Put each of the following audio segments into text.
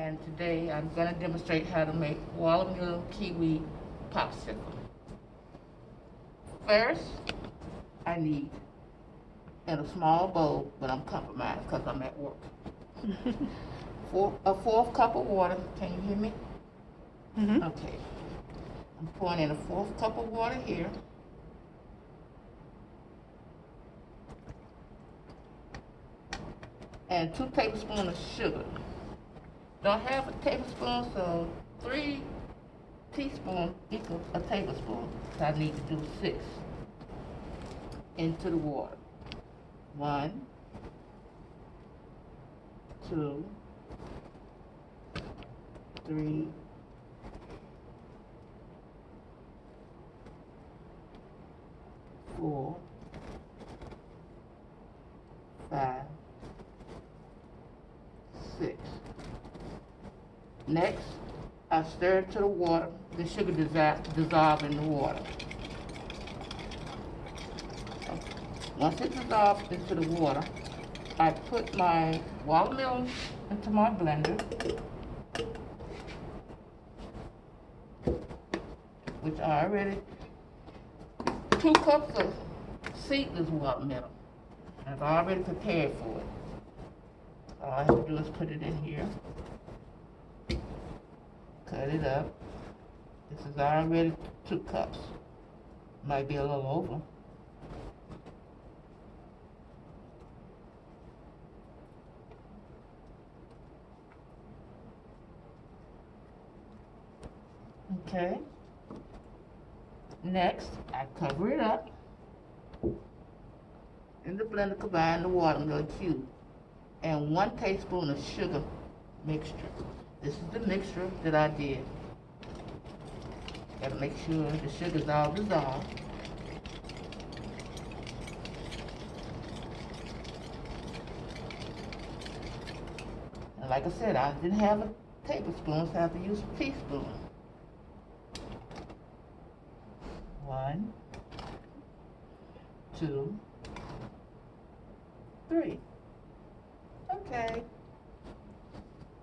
and today I'm going to demonstrate how to make watermelon kiwi popsicle. First, I need, in a small bowl, but I'm compromised because I'm at work, a fourth cup of water. Can you hear me? Mm-hmm. Okay. I'm pouring in a fourth cup of water here. And 2 tablespoons of sugar. Don't have a tablespoon, so 3 teaspoons equals a tablespoon. So I need to do 6 into the water. 1, 2, 3, 4, 5, 6. Next, I stir it to the water. The sugar dissolve in the water. Once it dissolves into the water, I put my watermelon into my blender, which I already, 2 cups of seedless watermelon. I've already prepared for it. All I have to do is put it in here, cut it up. This is already 2 cups. Might be a little over. Okay. Next, I cover it up. In the blender, combine the watermelon cube and 1 tablespoon of sugar mixture. This is the mixture that I did. Gotta make sure the sugar's all dissolved. And like I said, I didn't have a tablespoon, so I have to use a teaspoon. 1, 2, 3. Okay.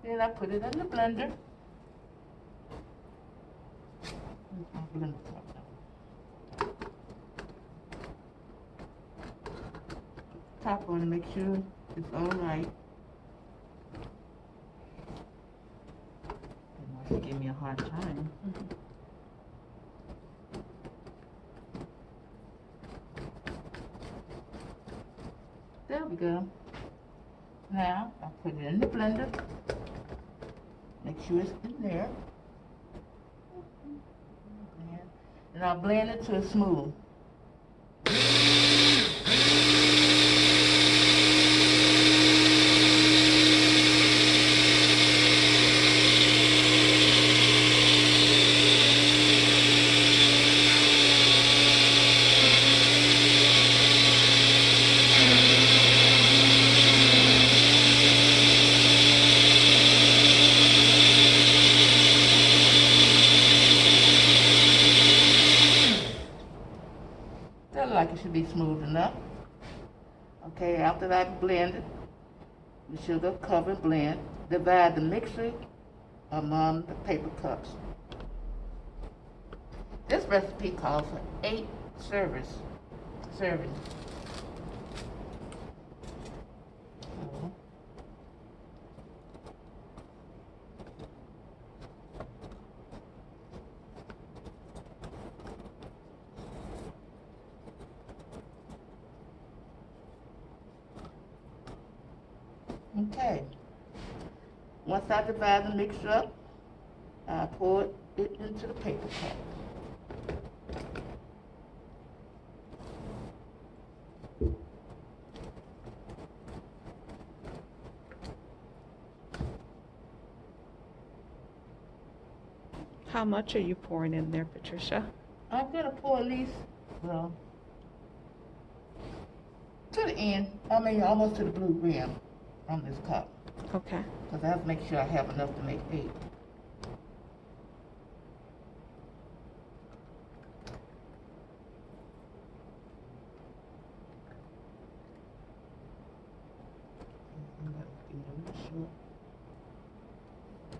Then I put it in the blender. Top on to make sure it's all right. It might give me a hard time. There we go. Now, I put it in the blender. Make sure it's in there. And I'll blend it to a smooth. That like it should be smooth enough. Okay, after that blend it, the sugar cover blend, divide the mixture among the paper cups. This recipe calls for 8 servings. Okay. Once I divide the mixture up, I pour it into the paper cup. How much are you pouring in there, Patricia? I'm gonna pour at least, well, to the end. I mean, almost to the blue rim on this cup. Okay. Because I have to make sure I have enough to make 8.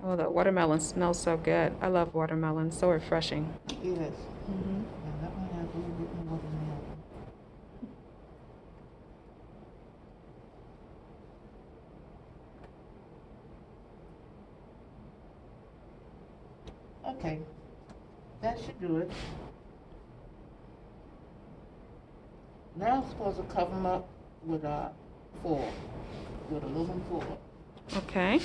Oh, the watermelon smells so good. I love watermelon. So refreshing. Yes. Hmm. Yeah, that one has a little bit more than that. Okay. That should do it. Now I'm supposed to cover them up with foil, with aluminum foil. Okay.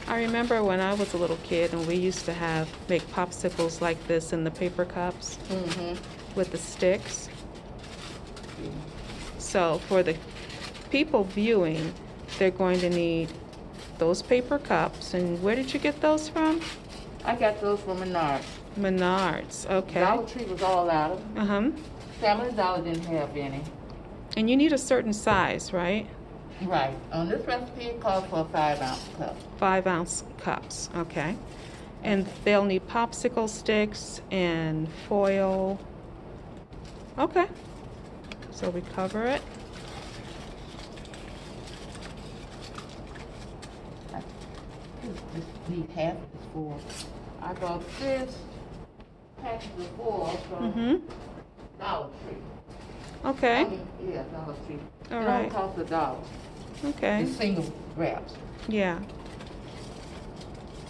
I remember when I was a little kid and we used to make popsicles like this in the paper cups with the sticks. So for the people viewing, they're going to need those paper cups. And where did you get those from? I got those from Menards. Menards, okay. Dollar Tree was all out of them. Uh-huh. Family Dollar didn't have any. And you need a certain size, right? Right. On this recipe, it calls for a 5-ounce cup. 5-ounce cups, okay. And they'll need popsicle sticks and foil. Okay. So we cover it. This need half of this foil. I bought this package of foil from Dollar Tree. Okay. Yeah, Dollar Tree. All it right. only costs $1. Okay. It's single wraps. Yeah.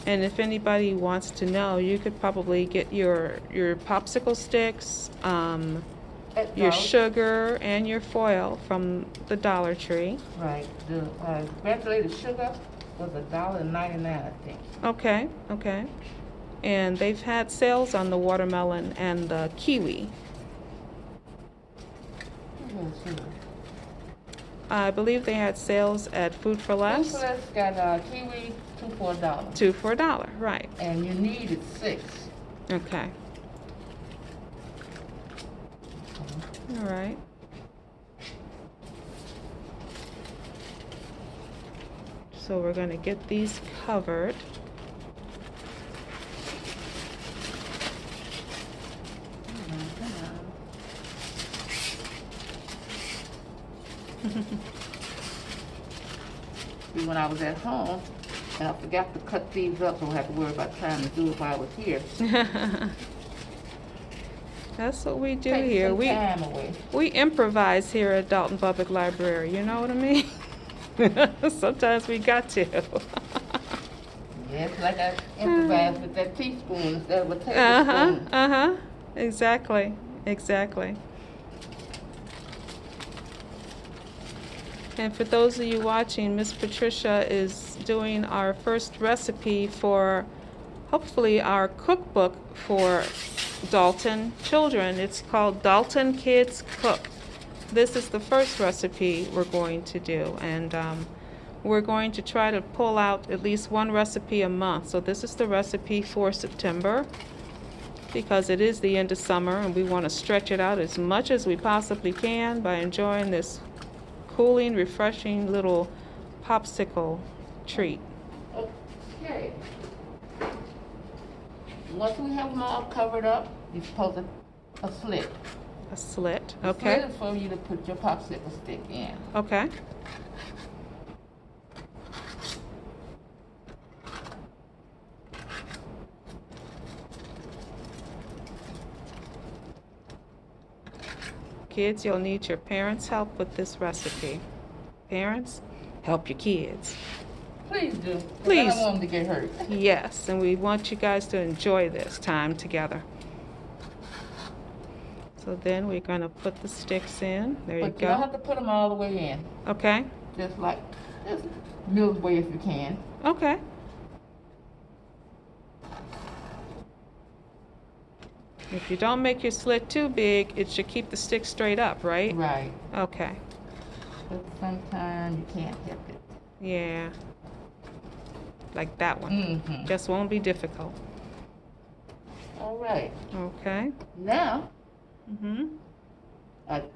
And if anybody wants to know, you could probably get your popsicle sticks, your sugar, and your foil from the Dollar Tree. Right. The granulated sugar was $1.99, I think. Okay, okay. And they've had sales on the watermelon and the kiwi. I believe they had sales at Food for Less. Food for Less got kiwi 2 for $1. 2 for $1, right. And you needed 6. Okay. All right. So we're going to get these covered. See, when I was at home, and I forgot to cut these up, so I had to worry about trying to do it while I was here. That's what we do Take here. some time away. We improvise here at Dolton Public Library. You know what I mean? Sometimes we got to. Yes, like I improvised with that teaspoon instead of a tablespoon. Exactly. Exactly. And for those of you watching, Miss Patricia is doing our first recipe for, hopefully, our cookbook for Dolton children. It's called Dolton Kids Cook. This is the first recipe we're going to do, and we're going to try to pull out at least one recipe a month. So this is the recipe for September, because it is the end of summer and we want to stretch it out as much as we possibly can by enjoying this cooling, refreshing little popsicle treat. Okay. Once we have them all covered up, you're supposed to a slit. A slit, The okay. slit is for you to put your popsicle stick in. Okay. Kids, you'll need your parents' help with this recipe. Parents, help your kids. Please do. 'Cause Please. I don't want them to get hurt. Yes, and we want you guys to enjoy this time together. So then we're going to put the sticks in. There you But you don't go. have to put them all the way in. Okay, Just middle way if you can. okay. If you don't make your slit too big, it should keep the stick straight up, right? Right. Okay, But sometimes you can't help it. yeah. Like that one. Mm-hmm. Just won't be difficult. All right. Okay. Now, Mm-hmm.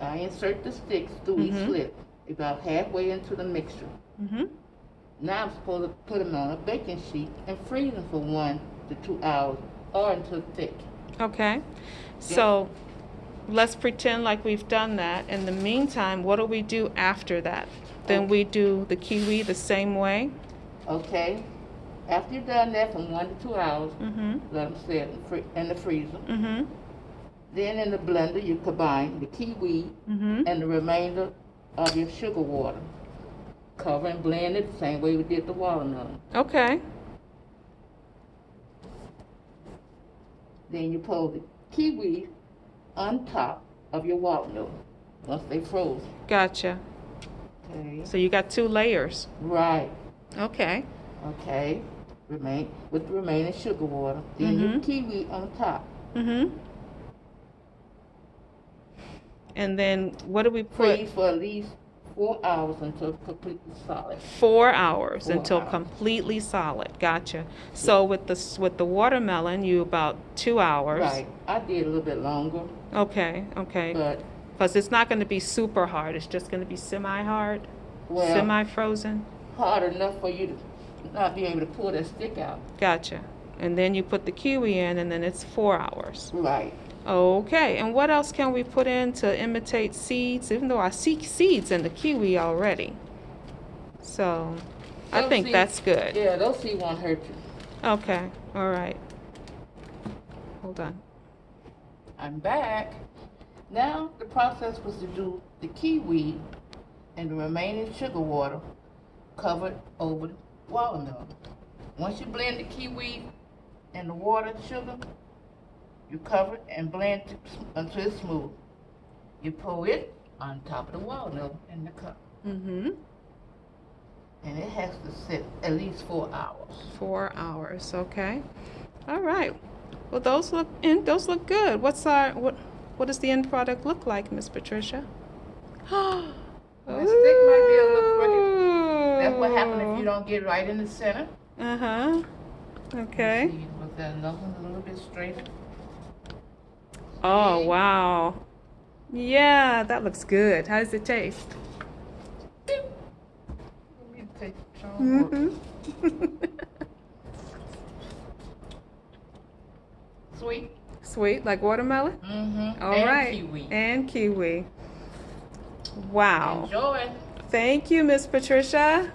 I insert the sticks through each slit about halfway into the mixture. Mm-hmm. Now I'm supposed to put them on a baking sheet and freeze them for 1 to 2 hours or until thick. Okay. So let's pretend like we've done that. In the meantime, what do we do after that? Then Okay. we do the kiwi the same way. Okay. After you've done that from 1 to 2 hours, Mm-hmm. let them sit in the freezer. Mm-hmm. Then in the blender, you combine the kiwi Mm-hmm. and the remainder of your sugar water. Cover and blend it the same way we did the watermelon. Okay. Then you pour the kiwi on top of your watermelon once they froze. Gotcha. Okay. So you got 2 layers. Right. Okay. Okay. With the remaining sugar water. Then your kiwi on top. Mm-hmm. And then what do we put? Freeze for at least 4 hours until completely solid. 4 hours 4 until hours. completely solid. Gotcha. So with the watermelon, you about 2 hours. Right. I did a little bit longer, Okay. Okay. but Because it's not going to be super hard. It's just going to be semi-hard, well, semi-frozen. hard enough for you to not be able to pull that stick out. Gotcha. And then you put the kiwi in, and then it's 4 hours. Right. Okay. And what else can we put in to imitate seeds? Even though I see seeds in the kiwi already. So I Those think seeds- that's good. Yeah, those seeds won't hurt you. Okay. All right. Hold on. I'm back. Now the process was to do the kiwi and the remaining sugar water covered over the watermelon. Once you blend the kiwi and the water and sugar, you cover it and blend it until it's smooth. You pour it on top of the watermelon in the cup. Mm-hmm. And it has to sit at least 4 hours. 4 hours. Okay. All right. Well, those look good. What does the end product look like, Miss Patricia? The stick might be a little crooked. That's what happens if you don't get right in the center. Uh-huh. Okay. See, was that another one a little bit straighter? Oh, See? wow. Yeah, that looks good. How does it taste? Let me take some. Mm-hmm. Sweet. Sweet, like watermelon? Mm-hmm. All and right. kiwi. And kiwi. Wow. Enjoy. Thank you, Miss Patricia,